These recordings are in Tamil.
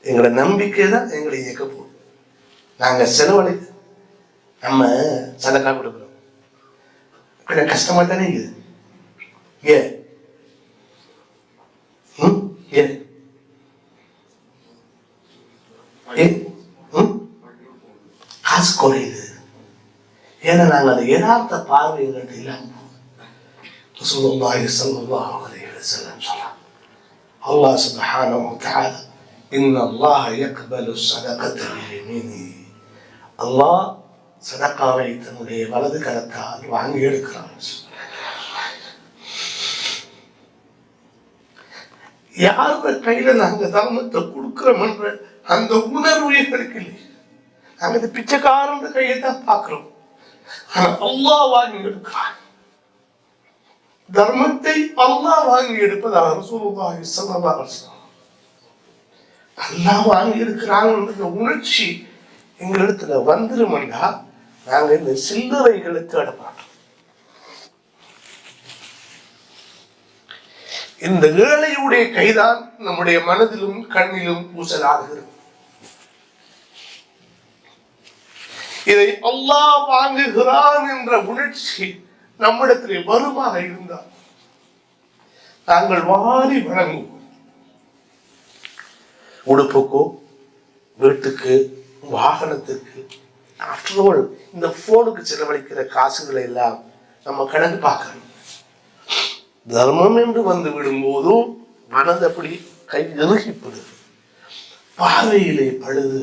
எங்களோட நம்பிக்கை தான் எங்களை இயக்க போகுது. நாங்கள் செலவழி நம்ம சதக்கா கொடுக்குறோம், கொஞ்சம் கஷ்டமா தானே இருக்குது. ஏன் காசு குறையுது. ஏன்னா நாங்கள் அந்த யதார்த்த பார்வைகள் இல்லாம ரசூலுல்லாஹி ஸல்லல்லாஹு அலைஹி வஸல்லம் சொன்னார், அல்லாஹ் சுப்ஹானஹு வ தஆலா இன்னல்லாஹ யக்பலு ஸதகத பியமீனி, அல்லாஹ் சதகாவை தன்னுடைய வலது கரத்தால் வாங்கி எடுக்கிறான். யாரோட கையில நாங்க தர்மத்தை கொடுக்கிறோம் என்ற அந்த உணர்வு எங்களுக்கு இல்லை. நாங்க இந்த பிச்சைக்காரன் கையை தான் பார்க்கிறோம். அல்லாஹ் வாங்கி எடுக்கிறான். தர்மத்தை அல்லாஹ் வாங்கி எடுப்பதாக ரசூலுல்லாஹி ஸல்லல்லாஹு அலைஹி வஸல்லம் அல்லாஹ் வாங்கி எடுக்கிறாங்க உணர்ச்சி எங்களிடத்துல வந்துருமெண்டா நாங்க இந்த சில்லறைகளுக்கு அடமாட்டோம். இந்த ஏழையுடைய கைதான் நம்முடைய மனதிலும் கண்ணிலும் பூசலாகிறது. இதை அல்லாஹ் வாங்குகிறான் என்ற உணர்ச்சி நம்மிடத்திலே வருமாக இருந்தால் நாங்கள் வாரி வழங்குவோம். உடுப்புக்கோ, வீட்டுக்கு, வாகனத்துக்கு, ஆஃப்டர் இந்த போனுக்கு செலவழிக்கிற காசுகளை எல்லாம் நம்ம கணக்கு பார்க்கணும். தர்மம் என்று வந்து விடும்போது மனது அப்படி கை இறுகிப்படுது, பார்வையிலே பழுது.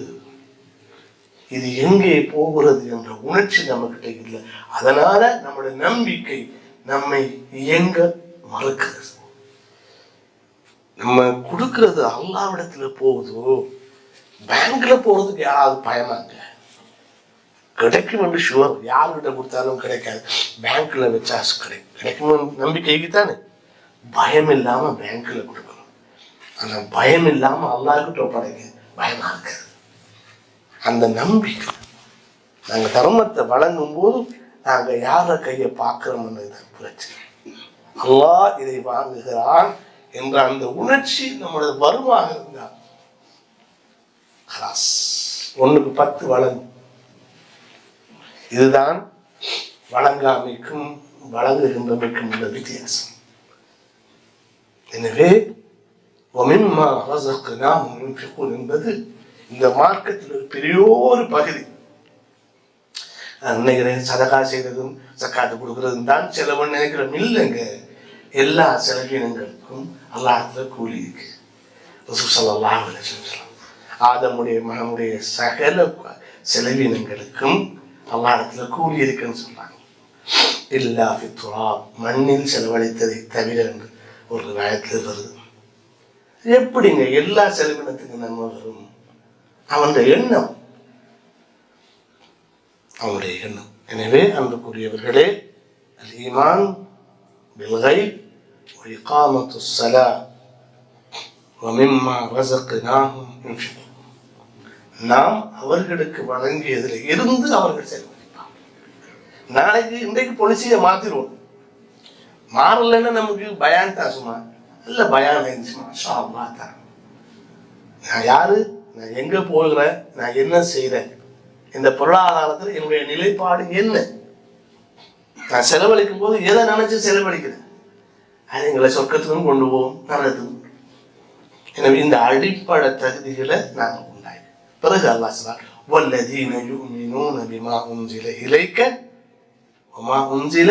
இது எங்கே போகிறது என்ற உணர்ச்சி நம்ம கிட்ட இல்லை. அதனால நம்முடைய நம்பிக்கை நம்மை இயங்க மறுக்கிறது. நம்ம கொடுக்கறது அல்லாஹ்விடத்துல போகுதோ, பேங்க்ல போறதுக்கு யாராவது பயமாங்க? கிடைக்கும் என்று ஷுவர், யார்கிட்ட கொடுத்தாலும் கிடைக்காது. பேங்க்ல வச்சா கிடைக்கும் நம்பிக்கைக்கு தானே பயம் இல்லாம பேங்க்ல கொடுக்கணும். ஆனா பயம் இல்லாம அல்லாஹ்கிட்ட ஒப்படைக்க பயமா இருக்கு. அந்த நம்பிக்கை நாங்க தர்மத்தை வழங்கும் போது நாங்க யார கையை பார்க்கிறோம்னு பிரச்சனை. அல்லாஹ் இதை வாங்குகிறான் என்ற அந்த உணர்ச்சி நம்மளோட வருமாக இருந்தா 1க்கு 10 வழங்கும். இதுதான் வழங்காமைக்கும் வழங்குகின்றமைக்கும் உள்ள வித்தியாசம். எனவே என்பது இந்த மார்க்கத்தில் ஒரு பெரிய ஒரு பகுதி. நினைக்கிறேன் சதகா செய்யறதும் சக்காத்து கொடுக்கறதும் தான் செலவுன்னு நினைக்கிறோம். இல்லைங்க, எல்லா செலவினங்களுக்கும் அல்லாஹ்வுல கூலி இருக்கு. ரசூல் ஸல்லல்லாஹு அலைஹி வஸல்லம் ஆதமுடைய மகனுடைய சகல செலவினங்களுக்கும் அல்லாஹ்வுல கூலி இருக்குன்னு சொல்றாங்க. இல்லா ஃபி துராப், மண்ணில் செலவழித்ததை தவிர என்று ஒரு வயத்தில் வருது. எப்படிங்க எல்லா செலவினத்துக்கும் நன்மை வரும்? அவனுடைய எண்ணம், அவனுடைய எண்ணம். எனவே அன்புக்குரியவர்களே, அல் ஈமான் பில் கைப் வ இகாமத்துஸ் ஸலாத் வ மிம்மா ரஸக்னாஹும் யுன்ஃபிகூன். நாம் அவர்களுக்கு வழங்கியதில் இருந்து அவர்கள் செலவழிப்பார். நாளைக்கு இன்றைக்கு பொலிசியை மாத்திடுவோம், மாறலைன்னா நமக்கு பயான் தான். சும்மா இல்ல பயான் ஆயிடுச்சுமா தான். நான் யாரு, நான் எங்க போகிறேன், நான் என்ன செய்யறேன், இந்த பொருளாதாரத்தில் என்னுடைய நிலைப்பாடு என்ன, நான் செலவழிக்கும் போது எதை நினைச்சு செலவழிக்கிறேன், அது எங்களை சொர்க்கத்துக்கும் கொண்டு போவோம், நல்லது. எனவே இந்த அடிப்படை தகுதிகளை நாங்கள் உண்டாய். பிறகு அல்லாஹ் சொல்றார், வல்லதீன யுமினூன பிமா உன்சில இலைக்க வமா உன்சில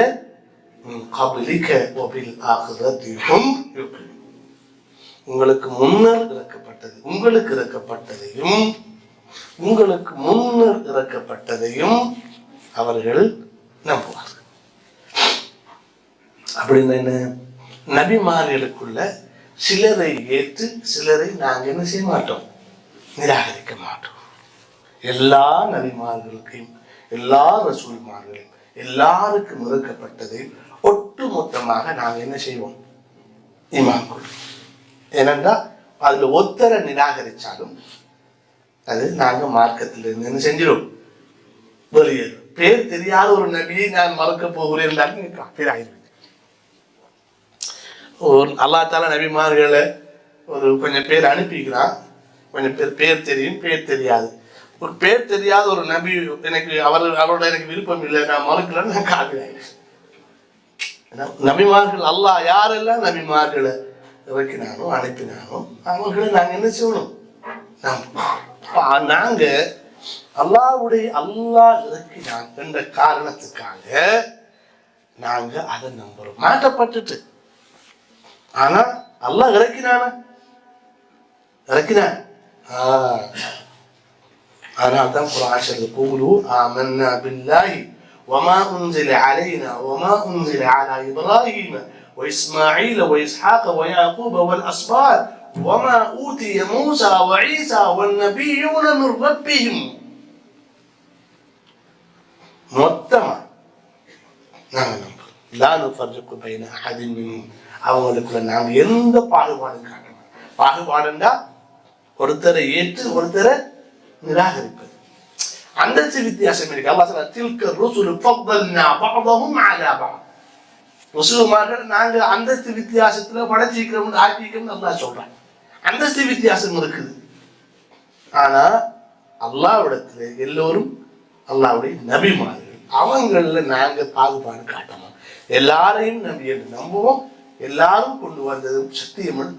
மின் கப்லிக வபில் ஆகிரத்தி ஹும் யுகினூன். உங்களுக்கு முன்னர் இறக்கப்பட்டது, உங்களுக்கு இறக்கப்பட்டதையும் உங்களுக்கு முன்னர் இறக்கப்பட்டதையும் அவர்கள் நம்புவார்கள். அப்படின்னு என்ன? நபிமார்களுக்குள்ள சிலரை ஏற்று சிலரை நாங்கள் என்ன செய்ய மாட்டோம், நிராகரிக்க மாட்டோம். எல்லா நபிமார்களுக்கும் எல்லா ரசூல்மார்களையும் எல்லாருக்கும் இறக்கப்பட்டதை ஒட்டு மொத்தமாக நாங்கள் என்ன செய்வோம், ஈமான் கொள்வோம். ஏனென்றால் அதுல ஒத்தரை நிராகரிச்சாலும் அது நாங்க மார்க்கத்தில் இருந்து என்ன செஞ்சிடும், வெளியேறும். பேர் தெரியாத ஒரு நபியை நான் மறக்க போகிறேன் பேர் ஆயிடுவேன். ஒரு அல்லாஹ் தஆலா நபிமார்களை ஒரு கொஞ்சம் பேர் அனுப்பிக்கிறான். கொஞ்சம் பேர் தெரியும், பேர் தெரியாது. ஒரு பேர் தெரியாத ஒரு நபி எனக்கு அவரோட எனக்கு விருப்பம் இல்லை, நான் மறுக்கிறேன்னு நான் காட்டுறேன். நபிமார்கள் அல்லாஹ் யாரெல்லாம் நபிமார்களை இறக்கினானோ அனுப்பினானோ அவர்களை நாங்கள் என்ன செய்யணும்? நாங்க அல்லாஹ் இறக்கினான் என்ற காரணத்துக்காக நாங்க அதை நம்புறோம், மாற்றப்பட்டுட்டு. ஆனா அல்லாஹ் இறக்கினான். அதனால்தான் குர்ஆன் சொல்லுது, கூலு ஆமன்னா பில்லாஹி வமா உன்ஸில அலைனா வமா உன்ஸில அலா இப்ராஹீம وإسماعيل وإسحاق ويعقوب والأسباط وما أوتي موسى وعيسى والنبيون من ربهم. மொத்தமா நாங்க நம்புறோம். லா நுஃபர்ரிகு பைன அஹதின் மின்ஹும். அவங்களுக்குள்ள நாங்க எந்த பாகுபாடும் காட்ட மாட்டோம். பாகுபாடுண்டா ஒருத்தரை ஏற்று ஒருத்தரை நிராகரிப்பது. அந்தஸ்து வித்தியாசம் இருக்கு. அல்லாஹ் சொல்றார், தில்க ருசுலு ஃபضلنا بعضهم على بعض. ரசூலுமார்கள் நாங்க அந்தஸ்து வித்தியாசத்துல படைச்சிக்கிறோம், ஆக்கிக்கிறோம் அல்லாஹ் சொல்றான். அந்தஸ்து வித்தியாசம் இருக்குது. ஆனா அல்லாஹ்விடத்துல எல்லோரும் அல்லாஹ்வுடைய நபிமார்கள். அவங்கள நாங்க பாகுபாடு காட்டணும். எல்லாரையும் நபி என்று நம்புவோம். எல்லாரும் கொண்டு வந்தது சத்தியம்.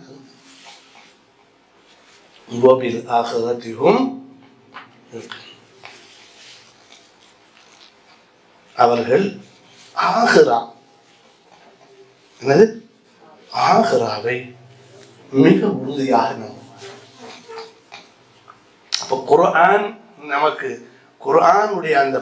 அவர்கள் ஆகிரா என்னது ஆகிராவை மிக உறுதியாக நம்புவார். அப்ப குர்ஆன் நமக்கு குர்ஆனுடைய அந்த